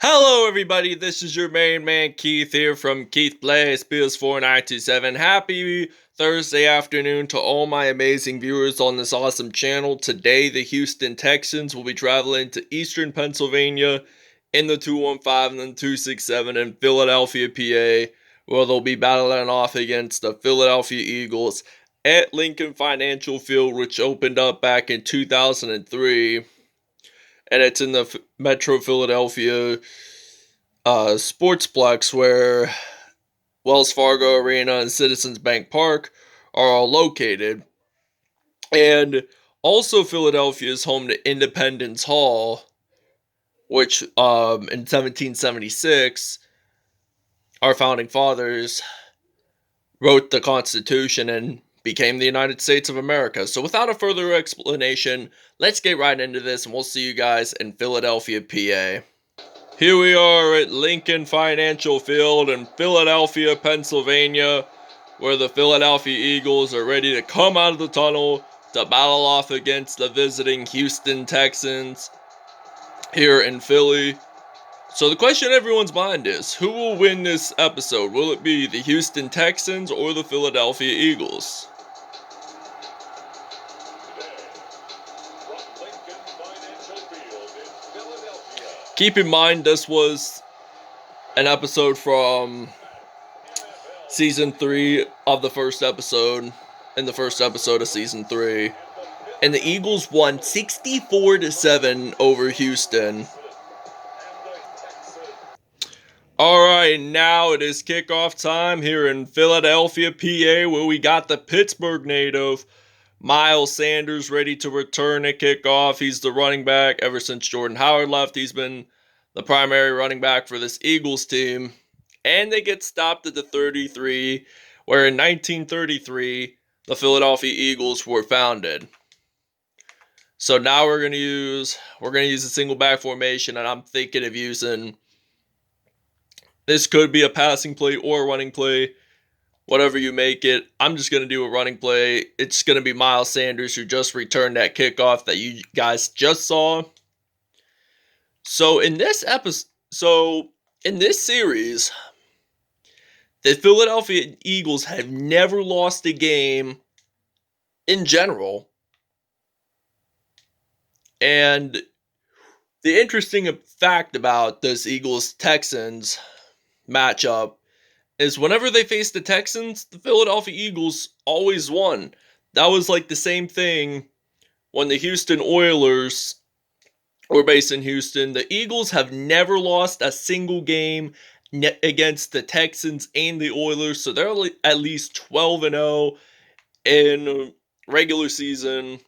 Hello everybody, this is your main man Keith here from Keith Plays PS4927. Happy Thursday afternoon to all my amazing viewers on this awesome channel. Today the Houston Texans will be traveling to Eastern Pennsylvania in the 215 and the 267 in Philadelphia, PA, where they'll be battling off against the Philadelphia Eagles at Lincoln Financial Field, which opened up back in 2003. And it's in the Metro Philadelphia Sportsplex, where Wells Fargo Arena and Citizens Bank Park are all located. And also Philadelphia is home to Independence Hall, which in 1776, our founding fathers wrote the Constitution and became the United States of America. So without a further explanation, let's get right into this, and we'll see you guys in Philadelphia, PA. Here we are at Lincoln Financial Field in Philadelphia, Pennsylvania, where the Philadelphia Eagles are ready to come out of the tunnel to battle off against the visiting Houston Texans here in Philly. So the question in everyone's mind is, who will win this episode? Will it be the Houston Texans or the Philadelphia Eagles? Keep in mind, this was an episode from Season 3 of the first episode, in the first episode of Season 3. And the Eagles won 64-7 over Houston. Alright, now it is kickoff time here in Philadelphia, PA, where we got the Pittsburgh native Miles Sanders ready to return at kickoff. He's the running back. Ever since Jordan Howard left, he's been the primary running back for this Eagles team. And they get stopped at the 33, where in 1933, the Philadelphia Eagles were founded. So now we're gonna use a single back formation, and I'm thinking of using, this could be a passing play or a running play, whatever you make it. I'm just going to do a running play. It's going to be Miles Sanders, who just returned that kickoff that you guys just saw. So in this series, the Philadelphia Eagles have never lost a game in general. And the interesting fact about this Eagles-Texans matchup is whenever they faced the Texans, the Philadelphia Eagles always won. That was like the same thing when the Houston Oilers were based in Houston. The Eagles have never lost a single game against the Texans and the Oilers, so they're at least 12-0 in regular season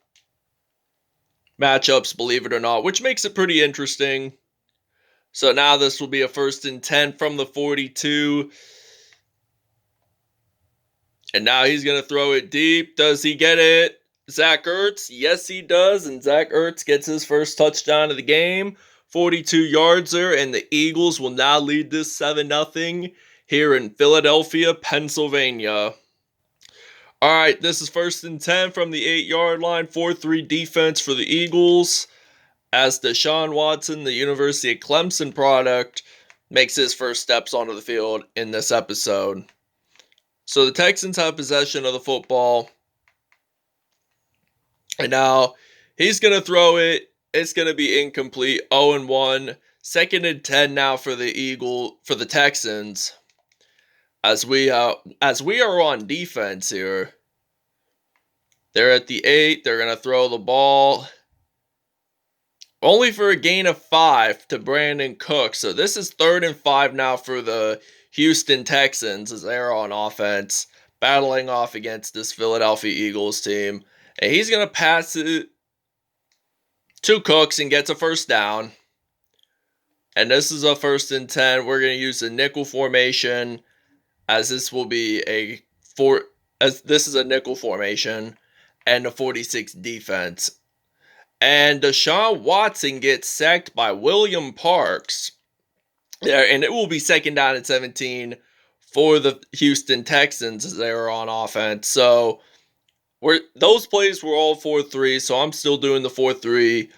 matchups, believe it or not, which makes it pretty interesting. So now this will be a 1st and 10 from the 42. And now he's going to throw it deep. Does he get it? Zach Ertz? Yes, he does. And Zach Ertz gets his first touchdown of the game. 42-yardser. And the Eagles will now lead this 7-0 here in Philadelphia, Pennsylvania. Alright, this is 1st and 10 from the 8-yard line. 4-3 defense for the Eagles, as Deshaun Watson, the University of Clemson product, makes his first steps onto the field in this episode. So the Texans have possession of the football. And now he's going to throw it. It's going to be incomplete. 0-1. 2nd and 10 now for the Texans. As we are on defense here. They're at the 8. They're going to throw the ball. Only for a gain of 5 to Brandon Cook. So this is 3rd and 5 now for the Houston Texans as they're on offense, battling off against this Philadelphia Eagles team. And he's going to pass it to Cooks and gets a first down. And this is a 1st and 10. We're going to use a nickel formation, as this will be this is a nickel formation and a 46 defense. And Deshaun Watson gets sacked by William Parks. And it will be 2nd down and 17 for the Houston Texans as they are on offense. So those plays were all 4-3, so I'm still doing the 4-3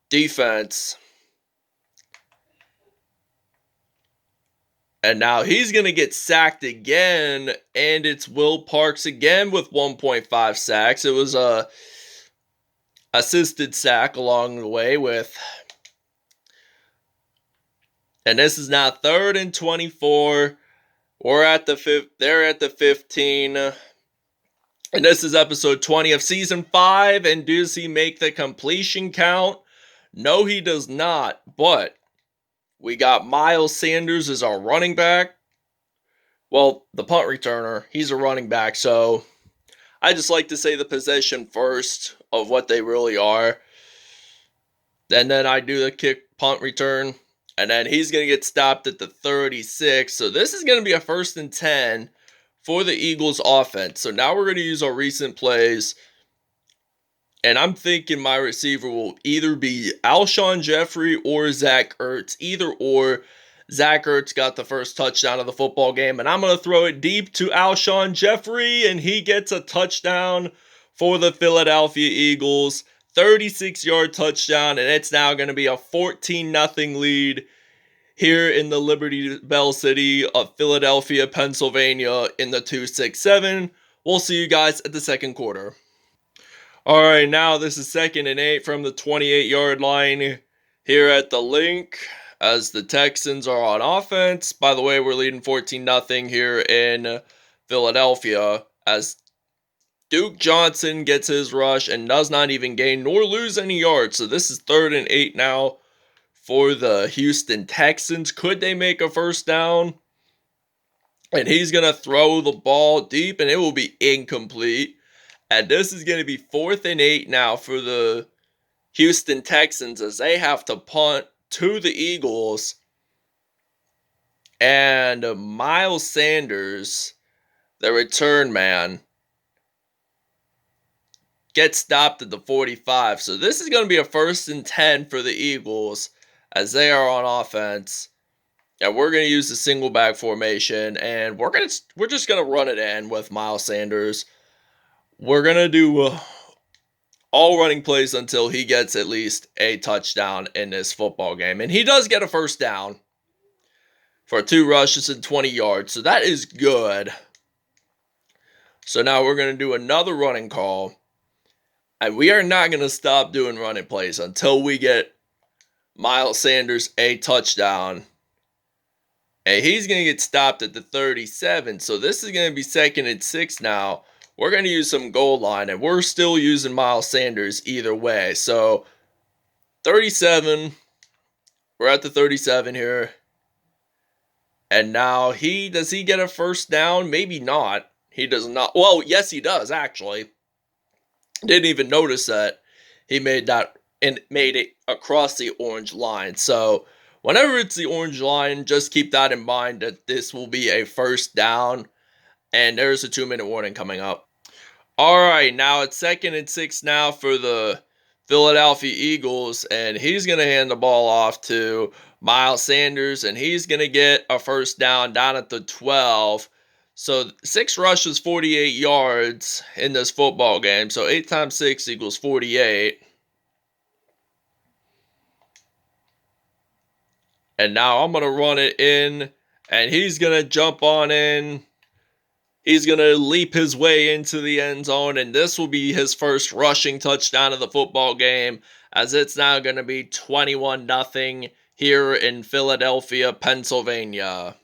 defense. And now he's going to get sacked again, and it's Will Parks again with 1.5 sacks. It was a assisted sack along the way with, and this is now 3rd and 24. We're at the they're at the 15. And this is episode 20 of season 5. And does he make the completion count? No, he does not. But we got Miles Sanders as our running back. Well, the punt returner, he's a running back. So I just like to say the position first of what they really are. And then I do the kick punt return. And then he's going to get stopped at the 36. So this is going to be a 1st and 10 for the Eagles offense. So now we're going to use our recent plays. And I'm thinking my receiver will either be Alshon Jeffery or Zach Ertz. Either or. Zach Ertz got the first touchdown of the football game. And I'm going to throw it deep to Alshon Jeffery. And he gets a touchdown for the Philadelphia Eagles. 36-yard touchdown, and it's now going to be a 14-0 lead here in the Liberty Bell City of Philadelphia, Pennsylvania in the 2-6-7. We'll see you guys at the second quarter. All right, now this is 2nd and 8 from the 28-yard line here at the Link as the Texans are on offense. By the way, we're leading 14-0 here in Philadelphia as Duke Johnson gets his rush and does not even gain nor lose any yards. So this is 3rd and 8 now for the Houston Texans. Could they make a first down? And he's going to throw the ball deep and it will be incomplete. And this is going to be 4th and 8 now for the Houston Texans as they have to punt to the Eagles. And Miles Sanders, the return man, gets stopped at the 45. So this is going to be a 1st and 10 for the Eagles as they are on offense. And we're going to use the single back formation. And we're just going to run it in with Miles Sanders. We're going to do all running plays until he gets at least a touchdown in this football game. And he does get a first down for 2 rushes and 20 yards. So that is good. So now we're going to do another running call. And we are not going to stop doing running plays until we get Miles Sanders a touchdown. And he's going to get stopped at the 37. So this is going to be 2nd and 6 now. We're going to use some goal line. And we're still using Miles Sanders either way. So 37. We're at the 37 here. And now does he get a first down? Maybe not. He does not. Well, yes, he does, actually. Didn't even notice that he made that and made it across the orange line. So whenever it's the orange line, just keep that in mind that this will be a first down. And there's a 2-minute warning coming up. All right, now it's 2nd and 6 now for the Philadelphia Eagles. And he's going to hand the ball off to Miles Sanders. And he's going to get a first down at the 12. So 6 rushes, 48 yards in this football game. So 8 times 6 equals 48. And now I'm going to run it in. And he's going to jump on in. He's going to leap his way into the end zone. And this will be his first rushing touchdown of the football game. As it's now going to be 21-0 here in Philadelphia, Pennsylvania.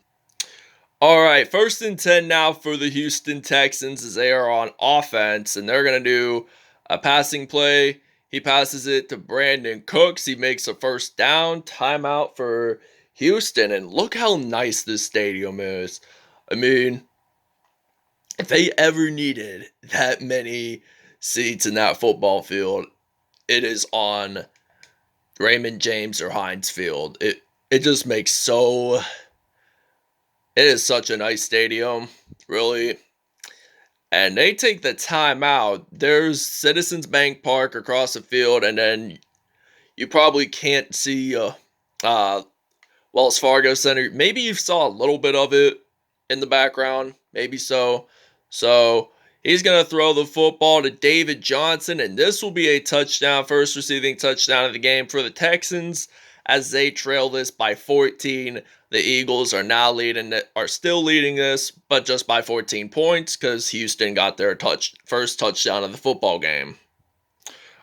All right, 1st and 10 now for the Houston Texans as they are on offense. And they're going to do a passing play. He passes it to Brandon Cooks. He makes a first down. Timeout for Houston. And look how nice this stadium is. I mean, if they ever needed that many seats in that football field, it is on Raymond James or Heinz Field. It just makes so... It is such a nice stadium, really. And they take the time out. There's Citizens Bank Park across the field, and then you probably can't see Wells Fargo Center. Maybe you saw a little bit of it in the background. Maybe so. So he's going to throw the football to David Johnson, and this will be a touchdown, first receiving touchdown of the game for the Texans, as they trail this by 14. The Eagles are still leading this, but just by 14 points because Houston got their first touchdown of the football game.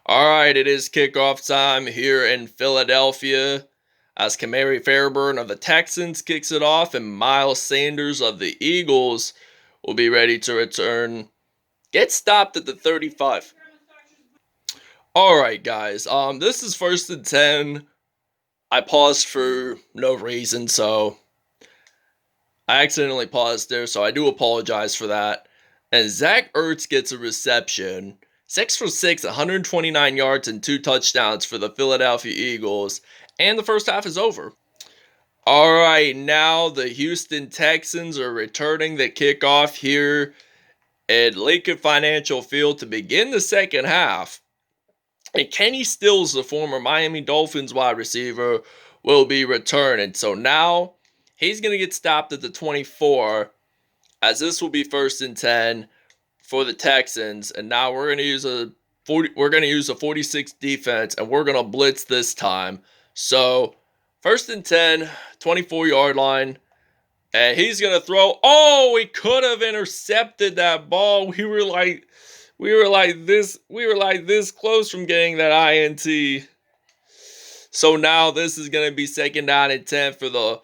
All right, it is kickoff time here in Philadelphia as Kamari Fairburn of the Texans kicks it off, and Miles Sanders of the Eagles will be ready to return. Get stopped at the 35. All right, guys. This is 1st and 10. I paused for no reason, so I accidentally paused there, so I do apologize for that. And Zach Ertz gets a reception. 6 for 6, 129 yards and 2 touchdowns for the Philadelphia Eagles. And the first half is over. All right, now the Houston Texans are returning the kickoff here at Lincoln Financial Field to begin the second half. And Kenny Stills, the former Miami Dolphins wide receiver, will be returning. So now he's going to get stopped at the 24, as this will be 1st and 10 for the Texans. And now we're going to use a 46 defense, and we're going to blitz this time. So 1st and 10, 24-yard line. And he's going to throw. Oh, we could have intercepted that ball. We were like this close from getting that INT. So now this is going to be 2nd down and 10 for the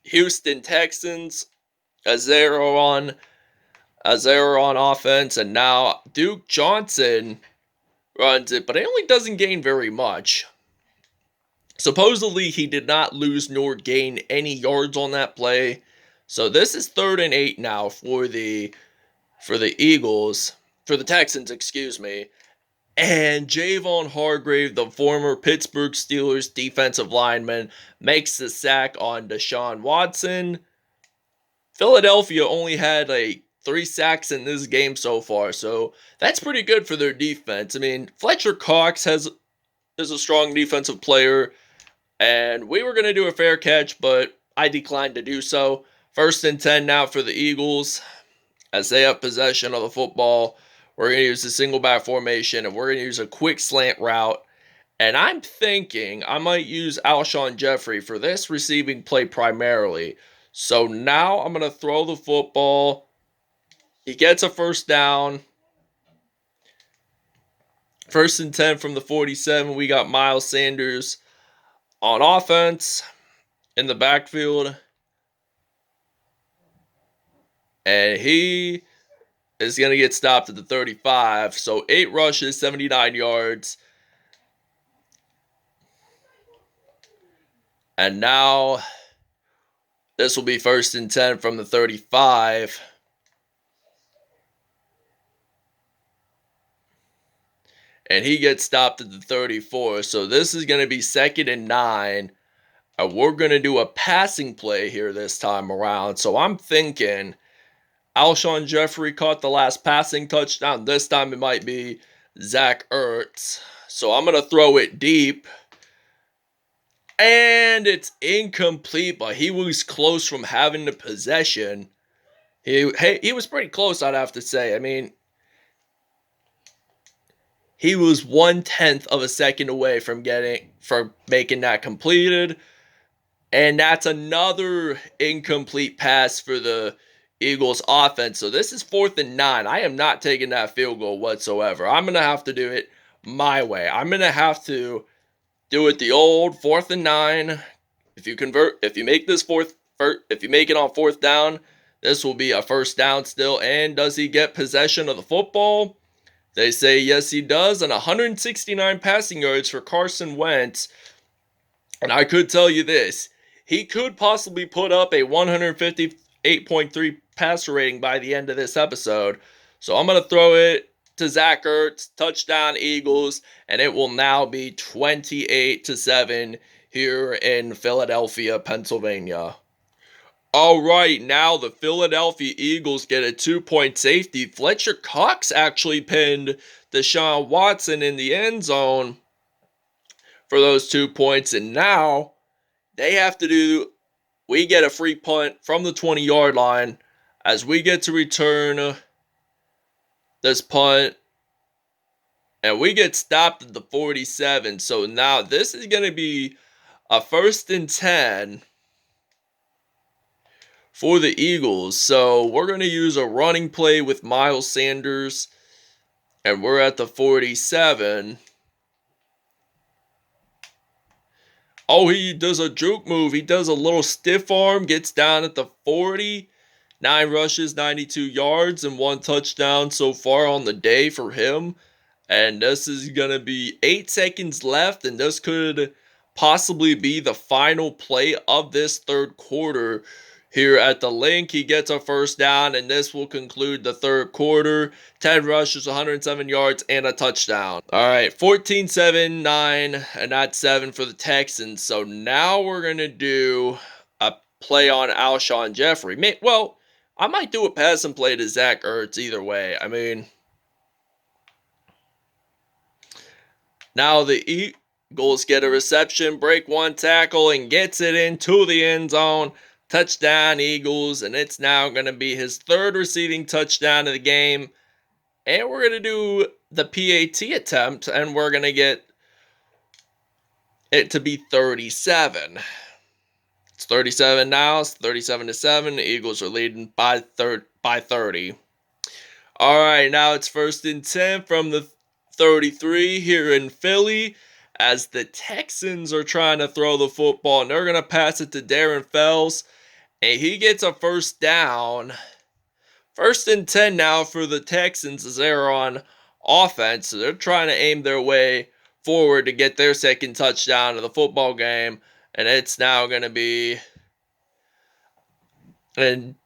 Houston Texans as they're on offense. And now Duke Johnson runs it, but it only doesn't gain very much. Supposedly he did not lose nor gain any yards on that play. So this is 3rd and 8 now for the Texans, excuse me. And Javon Hargrave, the former Pittsburgh Steelers defensive lineman, makes the sack on Deshaun Watson. Philadelphia only had 3 sacks in this game so far, so that's pretty good for their defense. I mean, Fletcher Cox is a strong defensive player, and we were going to do a fair catch, but I declined to do so. 1st and 10 now for the Eagles as they have possession of the football. We're going to use the single back formation, and we're going to use a quick slant route. And I'm thinking I might use Alshon Jeffery for this receiving play primarily. So now I'm going to throw the football. He gets a 1st down. 1st and 10 from the 47. We got Miles Sanders on offense in the backfield. And he is going to get stopped at the 35. So 8 rushes, 79 yards. And now this will be 1st and 10 from the 35. And he gets stopped at the 34. So this is going to be 2nd and 9. And we're going to do a passing play here this time around. So I'm thinking Alshon Jeffery caught the last passing touchdown. This time it might be Zach Ertz. So I'm going to throw it deep. And it's incomplete, but he was close from having the possession. He was pretty close, I'd have to say. I mean, he was 1/10 of a second away from making that completed. And that's another incomplete pass for the Eagles offense. So this is 4th and 9. I am not taking that field goal whatsoever. I'm going to have to do it my way. I'm going to have to do it the old 4th and 9. If you make it on 4th down, this will be a 1st down still. And does he get possession of the football? They say yes, he does. And 169 passing yards for Carson Wentz. And I could tell you this. He could possibly put up a 158.3 passer rating by the end of this episode. So I'm going to throw it to Zach Ertz, touchdown Eagles, and it will now be 28-7 here in Philadelphia, Pennsylvania. All right, now the Philadelphia Eagles get a 2-point safety. Fletcher Cox actually pinned Deshaun Watson in the end zone for those 2 points, and now we get a free punt from the 20-yard line as we get to return this punt, and we get stopped at the 47. So now this is going to be a 1st and 10 for the Eagles. So we're going to use a running play with Miles Sanders, and we're at the 47. Oh, he does a juke move. He does a little stiff arm, gets down at the 40. 9 rushes, 92 yards, and 1 touchdown so far on the day for him. And this is going to be 8 seconds left, and this could possibly be the final play of this third quarter. Here at the link, he gets a 1st down, and this will conclude the third quarter. 10 rushes, 107 yards, and a touchdown. All right, 14-7, 9, and that's 7 for the Texans. So now we're going to do a play on Alshon Jeffery. Well, I might do a pass and play to Zach Ertz either way. I mean, now the Eagles get a reception, break 1 tackle, and gets it into the end zone. Touchdown, Eagles, and it's now going to be his 3rd receiving touchdown of the game. And we're going to do the PAT attempt, and we're going to get it to be 37. It's 37 now. It's 37-7. The Eagles are leading by 30. All right, now it's 1st and 10 from the 33 here in Philly, as the Texans are trying to throw the football, and they're going to pass it to Darren Fells, and he gets a 1st down. 1st and 10 now for the Texans as they're on offense. So they're trying to aim their way forward to get their 2nd touchdown of the football game, and it's now going to be... And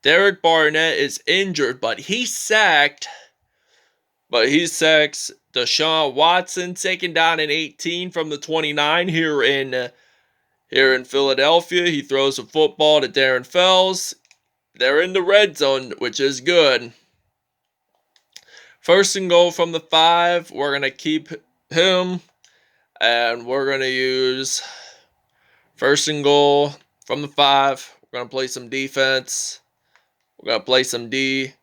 Derek Barnett is injured, but he sacks Deshaun Watson. 2nd down and 18 from the 29 here in Philadelphia. He throws a football to Darren Fells. They're in the red zone, which is good. 1st and goal from the 5. We're going to keep him, and we're going to use 1st and goal from the 5. We're going to play some defense. We're going to play some D.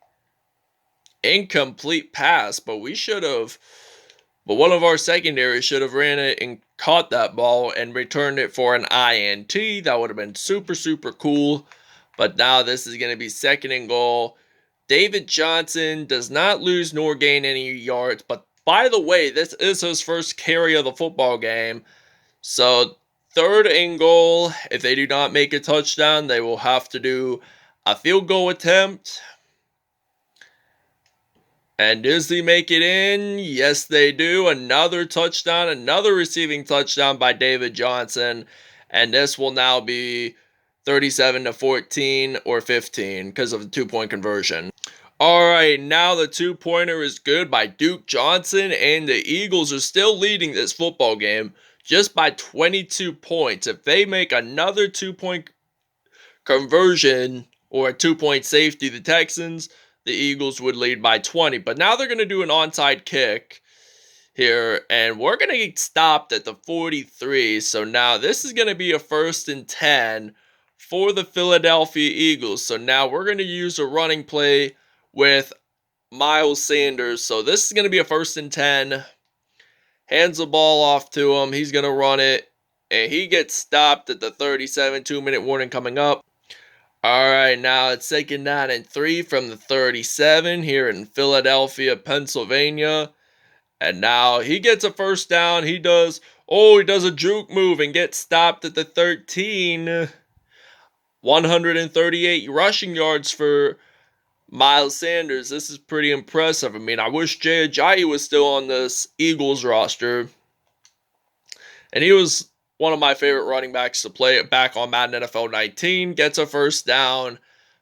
Incomplete pass, but one of our secondaries should have ran it and caught that ball and returned it for an INT. That would have been super, super cool. But now this is going to be 2nd and goal. David Johnson does not lose nor gain any yards. But by the way, this is his 1st carry of the football game. So 3rd and goal. If they do not make a touchdown, they will have to do a field goal attempt. And does he make it in? Yes, they do. Another touchdown, another receiving touchdown by David Johnson. And this will now be 37-14 or 15 because of the 2-point conversion. All right, now the 2-pointer is good by Duke Johnson, and the Eagles are still leading this football game just by 22 points. If they make another 2-point conversion or a 2-point safety, the Texans, the Eagles would lead by 20. But now they're going to do an onside kick here, and we're going to get stopped at the 43. So now this is going to be a 1st and 10 for the Philadelphia Eagles. So now we're going to use a running play with Miles Sanders. So this is going to be a 1st and 10. Hands the ball off to him. He's going to run it, and he gets stopped at the 37. 2-minute warning coming up. All right, now it's 2nd down and 3 from the 37 here in Philadelphia, Pennsylvania. And now he gets a 1st down. He does a juke move and gets stopped at the 13. 138 rushing yards for Miles Sanders. This is pretty impressive. I mean, I wish Jay Ajayi was still on this Eagles roster. And he was one of my favorite running backs to play it back on Madden NFL 19. Gets a 1st down,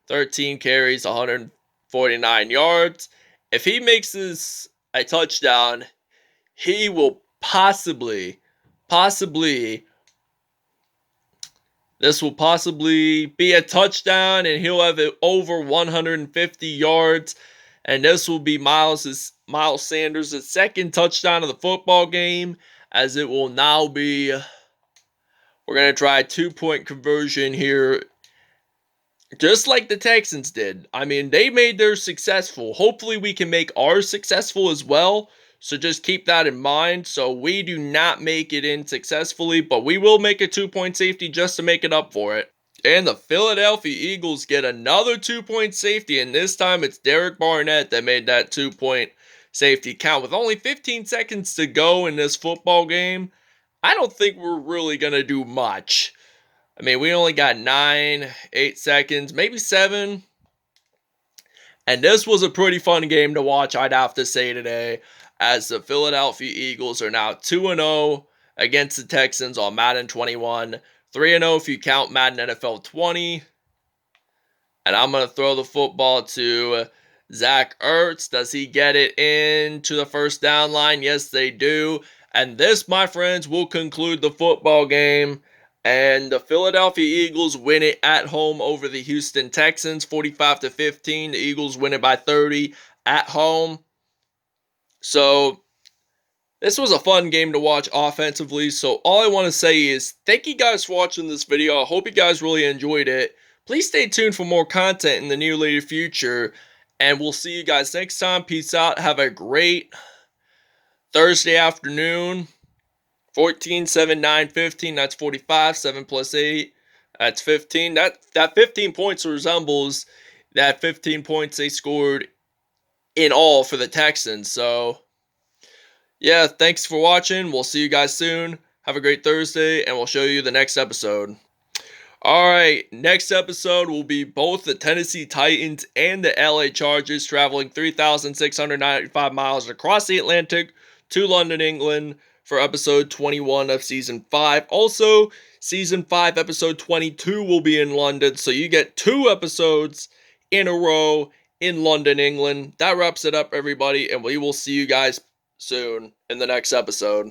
13 carries, 149 yards. If he makes this a touchdown, he will possibly, this will possibly be a touchdown, and he'll have it over 150 yards. And this will be Miles Sanders' 2nd touchdown of the football game, as it will now be... We're going to try a 2-point conversion here, just like the Texans did. I mean, they made theirs successful. Hopefully, we can make ours successful as well. So just keep that in mind. So we do not make it in successfully, but we will make a 2-point safety just to make it up for it. And the Philadelphia Eagles get another 2-point safety, and this time it's Derek Barnett that made that 2-point safety count. With only 15 seconds to go in this football game, I don't think we're really going to do much. I mean, we only got 8 seconds, maybe 7. And this was a pretty fun game to watch, I'd have to say today, as the Philadelphia Eagles are now 2-0 against the Texans on Madden 21. 3-0 if you count Madden NFL 20. And I'm going to throw the football to Zach Ertz. Does he get it into the first down line? Yes, they do. And this, my friends, will conclude the football game. And the Philadelphia Eagles win it at home over the Houston Texans, 45-15. The Eagles win it by 30 at home. So this was a fun game to watch offensively. So all I want to say is thank you guys for watching this video. I hope you guys really enjoyed it. Please stay tuned for more content in the near future. And we'll see you guys next time. Peace out. Have a great Thursday afternoon. 14, 7, 9, 15. That's 45. 7 plus 8. That's 15. That 15 points resembles that 15 points they scored in all for the Texans. So yeah, thanks for watching. We'll see you guys soon. Have a great Thursday, and we'll show you the next episode. Alright, next episode will be both the Tennessee Titans and the LA Chargers traveling 3,695 miles across the Atlantic to London, England for episode 21 of season 5. Also, season 5 episode 22 will be in London, so you get 2 episodes in a row in London, England. That wraps it up, everybody, and we will see you guys soon in the next episode.